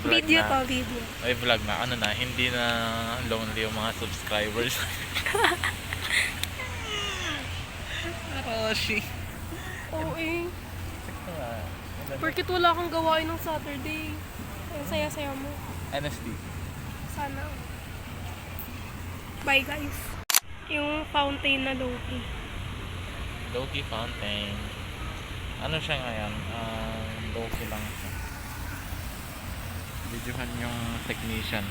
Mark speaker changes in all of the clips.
Speaker 1: vlog
Speaker 2: Video
Speaker 1: na.
Speaker 2: to, video.
Speaker 1: Ay, vlog na. Ano na, hindi na lonely yung mga subscribers. Arashi.
Speaker 2: Oo eh. Porkit wala kang gawain ng Saturday. Ang saya-saya mo.
Speaker 1: NSD.
Speaker 2: Sana. Bye guys. Yung fountain na low-key.
Speaker 1: Loki Fountain. Ano siya ngayon? Loki lang siya. Videohan yung technician.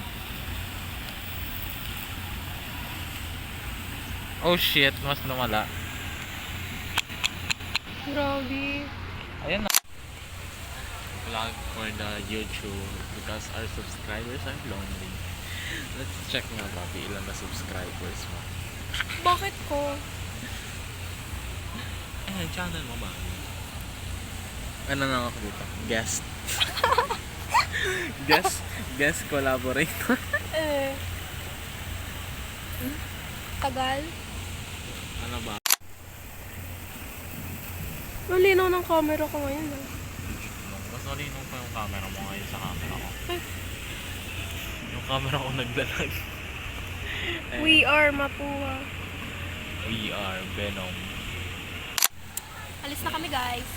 Speaker 1: Oh shit, mas lumala.
Speaker 2: Grabe.
Speaker 1: Ayan na. Vlog for the YouTube because our subscribers are lonely. Let's check nga Bobby, ilan na subscribers mo.
Speaker 2: Bakit ko?
Speaker 1: Ano channel mo ba? Ano na ako dito? Guest. Guest collaborator.
Speaker 2: Tagal.
Speaker 1: Ano ba?
Speaker 2: Ang linaw ng camera ko ngayon ah.
Speaker 1: Mas malinong pa yung camera mo ngayon sa camera ko.
Speaker 2: Ay.
Speaker 1: Yung camera ko naglalag.
Speaker 2: We are Mapua.
Speaker 1: We are Venom.
Speaker 2: Alis na kami guys.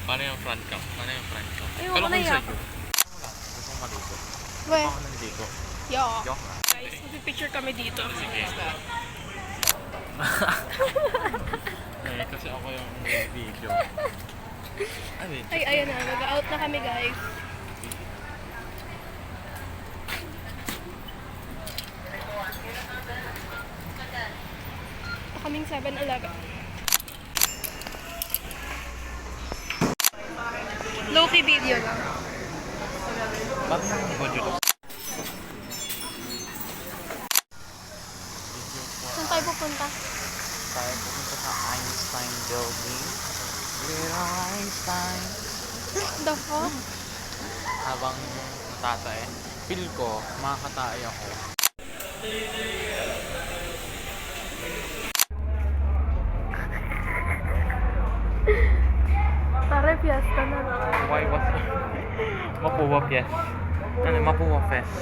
Speaker 1: Paano yung front cam?
Speaker 2: Ayoko
Speaker 1: Kala ko
Speaker 2: na
Speaker 1: yung
Speaker 2: yak.
Speaker 1: sa'yo. Gusto mong maligo.
Speaker 2: Weh.
Speaker 1: Gusto ko naligo.
Speaker 2: Yo.
Speaker 1: Joke lang.
Speaker 2: Guys, mag-picture kami dito.
Speaker 1: Sige. Kasi ako yung video.
Speaker 2: Ay, ayan na. Mag-out na kami guys. Kaming 7-Eleven. Low-key video lang.
Speaker 1: Bakit yung budget ko?
Speaker 2: Saan tayo pupunta?
Speaker 1: Tayo pupunta sa Einstein Building. Little Einstein.
Speaker 2: The fuck?
Speaker 1: Habang tatay, feel ko, makakatay ako.
Speaker 2: Tara, fiesta na.
Speaker 1: Why was Mapuwa Fest? Ano, Mapuwa Fest.